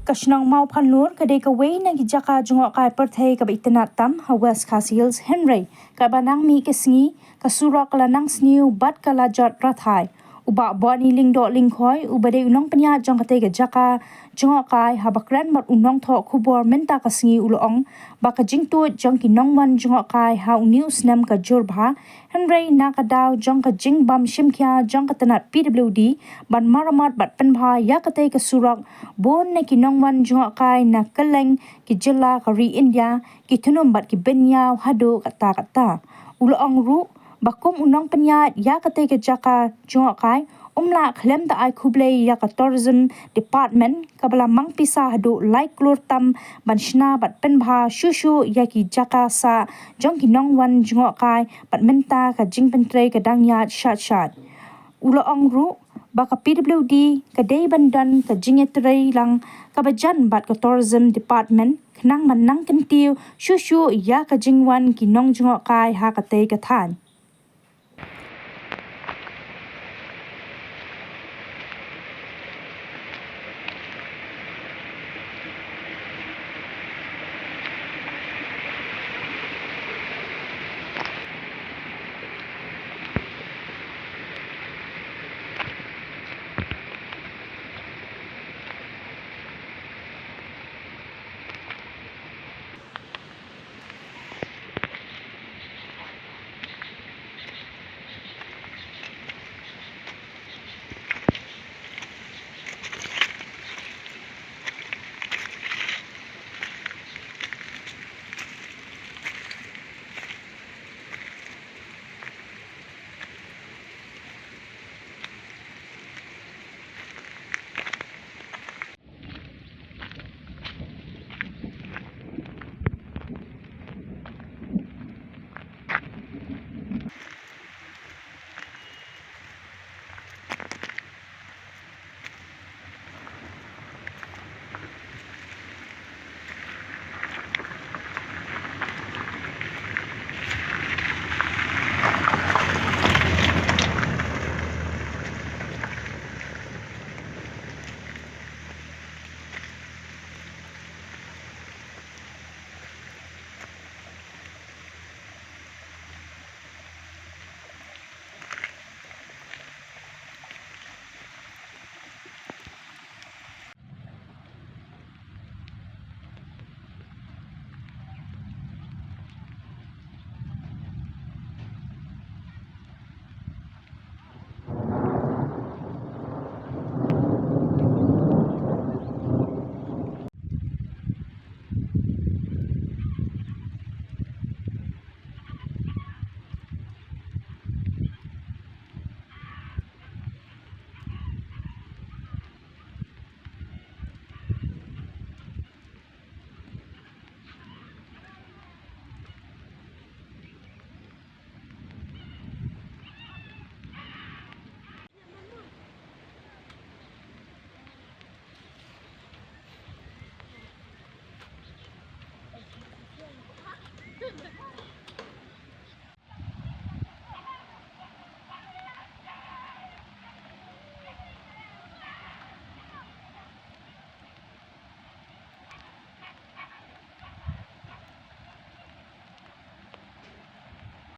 ka Shnong Mawphanlur ka de ka wei na Ïaka Surok perthei ka itanat tam ha West Khas Hills Henry ka banang mi ka sngi ka Surok lanang Sniew bat ka lajat rathai uba bani ling do ling khoi ubade unong panya jong ka te ka Ïaka Jngohkai ha bakran mat unong tho khubor menta ka sngi ulong ba ka jingtu jong ki Nong Jngohkai ha news nam ka jurbha Henry na ka daw jong ka jing bam shimkya jong ka tanat PWD ban maramat bat Pynbha Ïaka te ka Surok bon na ki Nong Jngohkai na kaleng ki jilla ka ri India ki thunum bat ki benya hado kata ulong ru bakum unong panya Ïaka te ka Ïaka Jngohkai umla klem da ai khuble Ïaka tourism department kabala mang pisa hadu like lur tam ban shna bat Pynbha shushu Ïaki Ïaka sa jong ki Nong Jngohkai bat menta ka jing pentre ka dangya shat ulo ong ru baka PWD ka day bandan ka jingetre lang kabajan bat ka tourism department khnang manang Kyntu shushu Ïaka jingwan ki Nong Jngohkai ha ka te ka than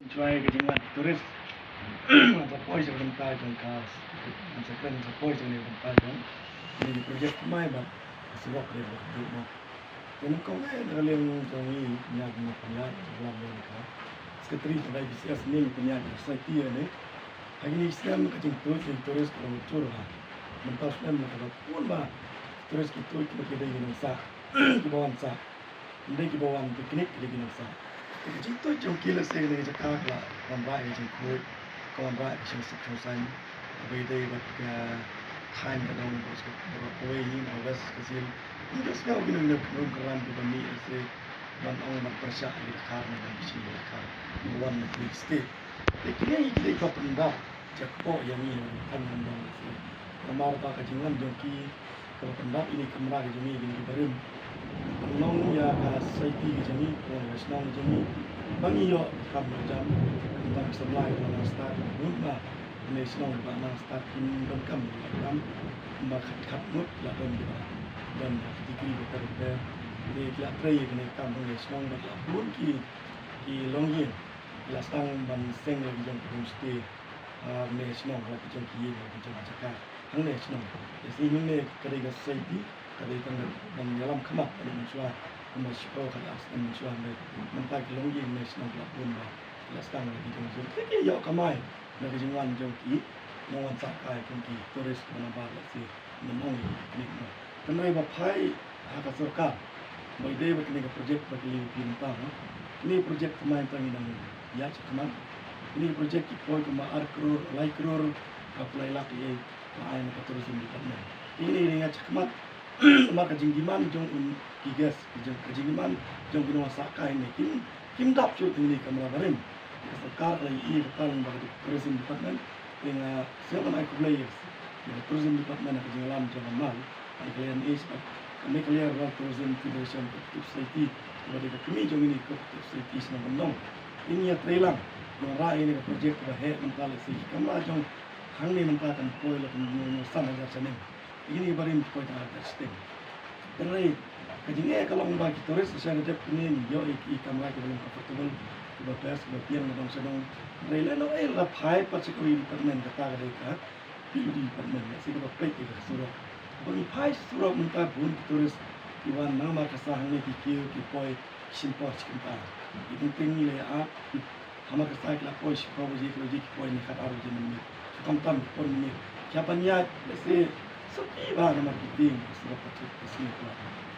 Try getting one tourist. The poison from Kajan cars. And second, the poison from Kajan. And the project my but it's a rock level. When you come in, the Lim Tony, Nag Mapanya, America. Secretary of IBCS name Panya, Society, and it. I need them getting tourists from Turha. The first them about Pynbha. Tourists get to the Sa. Gibbon Sa. And they give one picnic, living in Sa. Kito jong kila sa ni Ïaka la konbra jong kuy konbra jong seksusan abide bat ka time ka dong bos ka kuy hin awas kasil indos ka ugin ng karan ko bani ase ban ong magprasya ni kar na bisi ka one na quick stay ikini ikini ko Pynbha jakpo yami kan mandong ase kamar pa ka jingan jong ki ko Pynbha ini kamra jong ni gini barim Nong ya society jami ko Shnong jami bangi yo kam jam bang semlai na start mut ba ne Shnong ba na start kin dom kam ba khat mut la dom ba dan degree bekerja di kelak tray kena kampung Shnong berlah pun ki longyin kelas tang ban seng lagi jong homestay ne Shnong lagi jong ki lagi jong Jakarta hang ne Shnong jadi ini kedai society kedai tang ban dalam kemat ada mencuba mencuba kada asal mencuba mentak longyin ne Shnong berlah pun kelas tang lagi jong jadi yok kamai lagi jong wan jong ki Nong Jngohkai ki turis mana bar si menong ni Kenai bapai Ïaka Surok Naduh Day begini projek bagi Pynbha. Ini projek pemain tanginan ya cakaman. Ini projek kipoi ke maar kror, lai kror, apply lak ye main ke tourism department. Ini dengan cakamat maka jinggiman jong kigas jinggiman jong gino sakai ni kim dap cu ini kamera barim. Sarkar lai i kalang bagi tourism department dengan siapa nak players. Tourism department ke jinglam jong mal. Kalian is kami clear about tourism federation society kepada kami jom ini ke society senang menong ini ya trailang yang rai ini projek bahaya mental sih kami jom hang ni mental kan koi lah sama aja senang ini barim koi tak ada sistem terus kejengnya kalau bagi turis saya ada ini yo kami lagi belum comfortable sebab pers bagian menong senang trailer no rapai pasikuri department kata mereka di department sih kalau baik itu Surok bagi pai Surok minta pun turis Iwan nama kesahang ni kikir kipoi simpos kita. Itu tinggi le a hama kesah kita poi simpos logik poi ni kata arus jenis ni. Kamtam pun ni. Siapa niat besi sepi bah nama kita Surok patut kesini tu.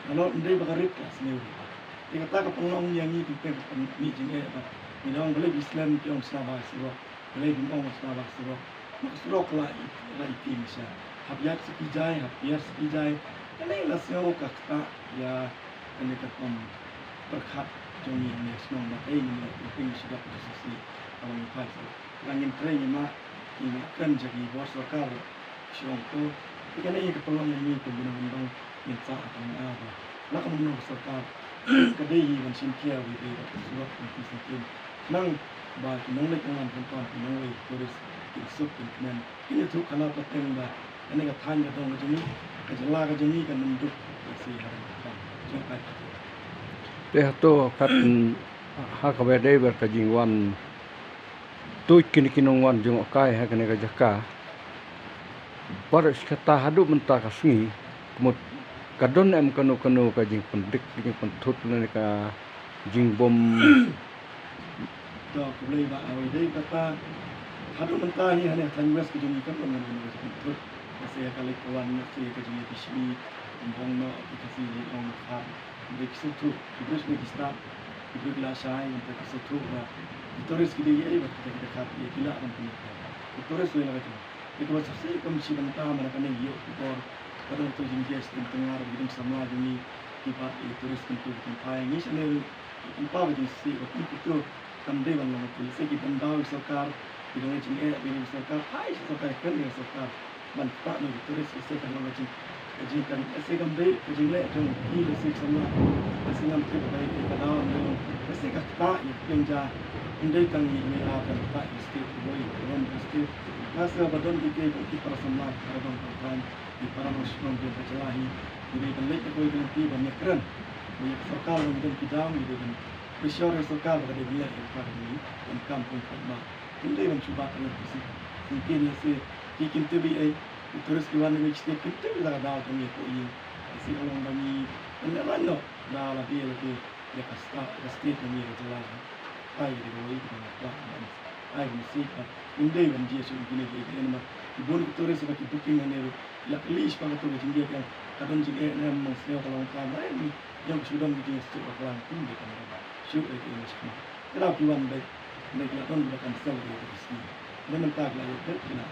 Kalau ndai bagarit lah Sniew. Dia kata kepulauan yang ni kita ni jenis apa. Minang boleh Islam yang sama Surok. Boleh minang sama Surok. Mak Surok lah itu misal. Habiat sekijai. Ini nasio kakak ya ini kapan berkat jomi ni Shnong Markasa ini penting sudah posisi kalau mipai langin tren ini kan jadi bos lokal Shnong tu ikan ini keperluan ini pembinaan yang sah akan apa lah kemudian lokal kedai yang sintia widi Surok nanti sintia nang bagi nong lek dengan perempuan nong lek turis insuk dan ini tu kenapa Pynbha ini katanya dong macam ni kejelah ke jeni kan menduk si hari jumpa Dia tu kat hak bedai berkajingwan tu kini wan Jngohkai hak ni kajaka baru kata hadu mentah kasni kemud kadon em kanu kajing pendik kajing pentut ni ka jing bom dah boleh bah awal day kata hadu mentah ni hanya tanjus ke jeni kan dengan pentut saya kali kawan saya kerja di sini bong no aplikasi ni orang khar break sutu terus ni start break la sai untuk sutu lah turis kita ye kita dekat ye gila kan punya turis ni lah tu itu macam saya kami si bantah mana kan ye for kadang tu jenis tengah bidang sama ni kita turis tentu tempat ini sana tempat bidang si waktu itu kan dia bang tu saya kita tahu sarkar bidang jenis bidang sarkar hai sarkar kan dia sarkar manfaat ni turis isi kan macam kajikan isi kan baik kajian leh jom ini isi sama isi nam trip baik kalau memang isi kata yang jah indai tang ini akan tak isi boleh orang isi masa badan kita para sama orang orang di para muslim dia berjelahi jadi kan leh kau itu nanti banyak keren banyak sarkar yang kita pidam gitu kan pressure sarkar pada dia yang ini dan kampung Pynbha indai mencuba dengan isi mungkin isi Kyntu BIANG turis Iwan ni mesti Kyntu dah dah tu ni ko ini si orang bani beneran no dah lah dia lagi dia kasta ni jelas ai dia boleh kita ai mesti indai ban dia su ini dia nama ibun turis bagi booking ni la list pada tu dia kan kadang jika ni mesti kalau kan ni yang sudah begini setiap orang pun dia kan shoot ini semua kalau Iwan baik ni kita pun bukan sel di sini. Dia mentah lagi betul nak